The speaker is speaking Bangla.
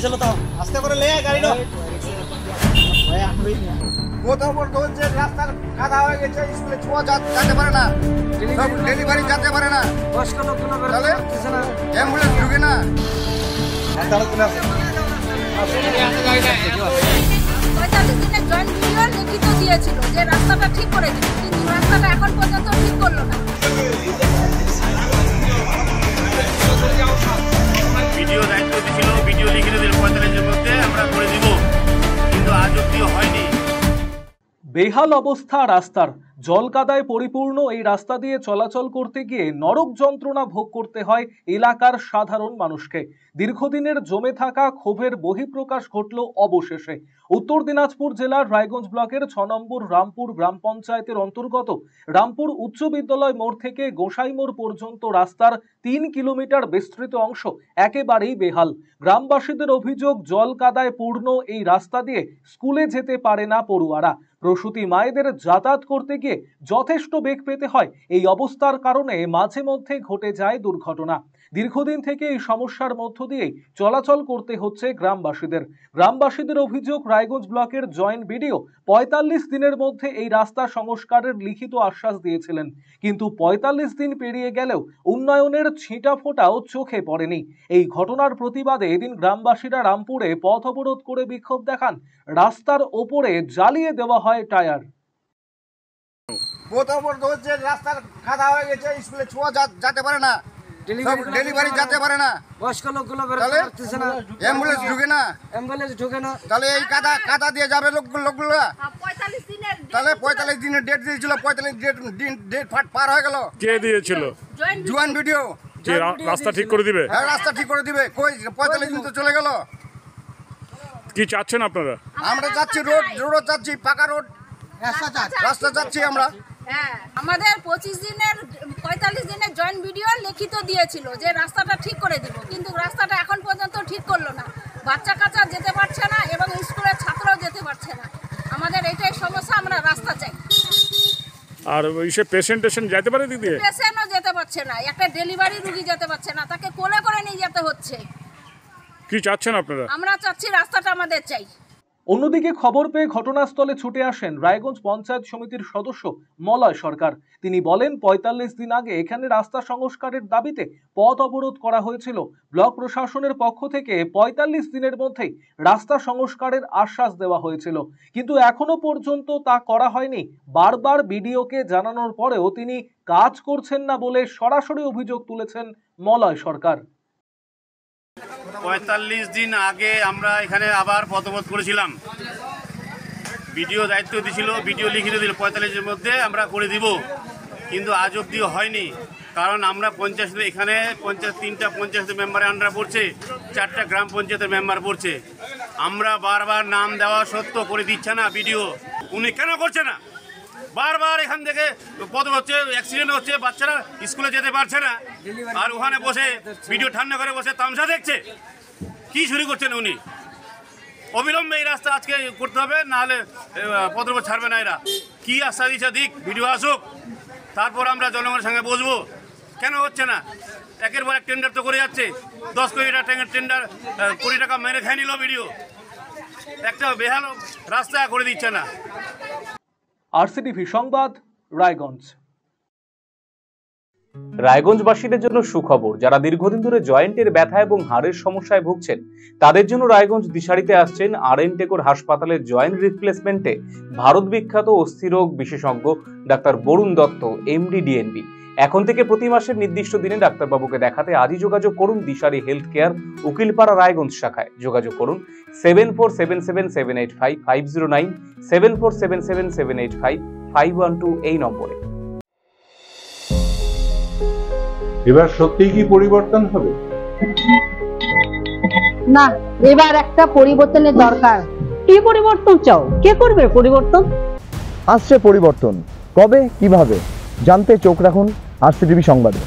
চলো তো আস্তে করে লে গাড়ি লো কোথাও বলছে রাস্তার কাদা হয়ে গেছে, স্কুলে ছোঁয়া যেতে পারে না, ডেলিভারি যেতে পারে না, বয়স্ক লোকগুলো তাহলে অ্যাম্বুলেন্স ঢুকে না। লিখিত দিয়েছিল যে রাস্তাটা ঠিক করে দিল, কিন্তু রাস্তাটা এখন পর্যন্ত ঠিক করলো না। ভিডিও দায়িত্ব দিয়েছিল, ভিডিও লিখিত দিল 45-এর মধ্যে আমরা করে দিব, কিন্তু আজ অব্দি হয়নি। বেহাল অবস্থা রাস্তার, জলকাদায় পরিপূর্ণ এই রাস্তা দিয়ে চলাচল করতে গিয়ে নরক যন্ত্রণা ভোগ করতে হয় এলাকার সাধারণ মানুষকে। দীর্ঘদিনের জমে থাকা ক্ষোভের বহিঃপ্রকাশ ঘটল অবশেষে। উত্তর দিনাজপুর জেলার রায়গঞ্জ ব্লকের 6 নম্বর রামপুর গ্রাম পঞ্চায়েতের অন্তর্গত রামপুর উচ্চ বিদ্যালয় মোড় থেকে গোসাই মোড় পর্যন্ত রাস্তার 3 কিলোমিটার বিস্তৃত অংশ একেবারেই বেহাল। গ্রামবাসীদের অভিযোগ, জল কাদায় পূর্ণ এই রাস্তা দিয়ে স্কুলে যেতে পারে না পড়ুয়ারা। প্রসূতি মায়েদের যাতায়াত করতে গিয়ে যথেষ্ট বেগ পেতে হয়। এই অবস্থার কারণে মাঝে মধ্যে ঘটে যায় দুর্ঘটনা। দীর্ঘদিন থেকে এই সমস্যার মধ্য দিয়ে চলাচল করতে হচ্ছে গ্রামবাসীদের অভিযোগ, রায়গঞ্জ ব্লকের জয়েন্ট বিডিও 45 দিনের মধ্যে এই রাস্তা সংস্কারের লিখিত আশ্বাস দিয়েছিলেন, কিন্তু 45 দিন পেরিয়ে গেলেও উন্নয়নের ছিটা ফোঁটাও চোখে পড়েনি। এই ঘটনার প্রতিবাদে এদিন গ্রামবাসীরা রামপুরে পথ অবরোধ করে বিক্ষোভ দেখান। রাস্তার ওপরে জ্বালিয়ে দেওয়া হয় টায়ার। কোথাও বলছে রাস্তার কাদা হয়ে গেছে, স্কুলে ছোঁয়া যেতে পারে না, ডেলিভারি যেতে পারে না, বয়স্ক লোকগুলো তাহলে অ্যাম্বুলেন্স ঢুকে না, তাহলে এই কাদা দিয়ে যাবে লোকগুলো। তাহলে 45 দিনের ডেট দিয়েছিল, 45 ডেট পার হয়ে গেল। কে দিয়েছিল? Joint video. রাস্তা ঠিক করে দিবে? হ্যাঁ, রাস্তা ঠিক করে দিবে। কই 45 দিন তো চলে গেল। কি চাচ্ছেন আপনারা? আমরা চাচ্ছি রোড চাচ্ছি, পাকা রোড রাস্তা চাচ্ছি আমরা। হ্যাঁ, আমাদের 45 দিনের জয়েন্ট ভিডিও লিখিত দিয়েছিল যে রাস্তাটা ঠিক করে দিব, কিন্তু রাস্তাটা এখন পর্যন্ত ঠিক করলো না। বাচ্চা কাচ্চা যেতে পারছে না এবং স্কুলের ছাত্রও যেতে পারছে না। আমাদের এটাই সমস্যা, আমরা রাস্তা চাই। আর ওইসে পেশেন্ট যেতে পারে দিদি? পেশেন্টও যেতে পারছে না, একটা ডেলিভারি রোগী যেতে পারছে না, তাকে কোলে করে নিয়ে যেতে হচ্ছে। কি চাচ্ছেন আপনারা? আমরা চাচ্ছি রাস্তাটা আমাদের চাই। অন্যদিকে খবর পেয়ে ঘটনাস্থলে ছুটে আসেন রায়গঞ্জ পঞ্চায়েত সমিতির সদস্য মলয় সরকার। তিনি বলেন, 45 দিন আগে এখানে রাস্তা সংস্কারের দাবিতে পথ অবরোধ করা হয়েছিল। ব্লক প্রশাসনের পক্ষ থেকে 45 দিনের মধ্যেই রাস্তা সংস্কারের আশ্বাস দেওয়া হয়েছিল, কিন্তু এখনো পর্যন্ত তা করা হয়নি। বারবার বিডিওকে জানানোর পরেও তিনি কাজ করছেন না বলে সরাসরি অভিযোগ তুলেছেন মলয় সরকার। 45 দিন আগে আমরা এখানে আবার পথ অবরোধ করেছিলাম। ভিডিও দায়িত্ব দিয়েছিল, ভিডিও লিখিত দিল 45-এর মধ্যে আমরা করে দিব, কিন্তু আজ অব্দি হয়নি। কারণ আমরা পঞ্চায়েত, এখানে পঞ্চায়েত 3টা পঞ্চায়েতের মেম্বারের আন্ডার পড়ছে, 4টা গ্রাম পঞ্চায়েতের মেম্বার পড়ছে। আমরা বারবার নাম দেওয়া সত্ত্বেও করে দিচ্ছে না ভিডিও। উনি কেন করছে না? বারবার এখান থেকে পথ হচ্ছে, অ্যাক্সিডেন্ট হচ্ছে, বাচ্চারা স্কুলে যেতে পারছে না, আর ওখানে বসে ভিডিও ঠান্ডা করে বসে তামসা দেখছে। কি শুরু করছেন উনি? অবিলম্বে এই রাস্তা আজকে করতে হবে, নাহলে পথ ছাড়বে না এরা। কি আশা দিচ্ছে দিক, ভিডিও আসুক, তারপর আমরা জনগণের সঙ্গে বসবো। কেন হচ্ছে না? একের পর এক টেন্ডার তো করে যাচ্ছে, 10 কোটি টাকা টেন্ডার, 20 কোটি টাকা মেরে খেয়ে নিল ভিডিও। একটা বেহাল রাস্তা করে দিচ্ছে না। আরসিটিভি সংবাদ, রায়গঞ্জ। রায়গঞ্জবাসীদের জন্য সুখবর, যারা দীর্ঘদিন ধরে জয়েন্টের ব্যথা এবং হাড়ের সমস্যায় ভুগছেন তাদের জন্য রায়গঞ্জ দিশারিতে আসছেন আর.এন. টেকর হাসপাতালের জয়েন্ট রিপ্লেসমেন্টে ভারত বিখ্যাত অস্থিরোগ বিশেষজ্ঞ ডাক্তার বরুণ দত্ত, এমডি, ডিএনবি। এখন থেকে প্রতি মাসের নির্দিষ্ট দিনে ডাক্তারবাবুকে দেখাতে আজই যোগাযোগ করুন দিশারি হেলথ কেয়ার, উকিলপাড়া, রায়গঞ্জ শাখায়। যোগাযোগ করুন 7477785509, 7477785512 এই নম্বরে। এবার সত্যিই কি পরিবর্তন হবে? না, এবার একটা পরিবর্তনের দরকার। কি পরিবর্তন চাও? কে করবে পরিবর্তন? আসছে পরিবর্তন, কবে কিভাবে জানতে চোখ রাখুন আরসিটিভি সংবাদে।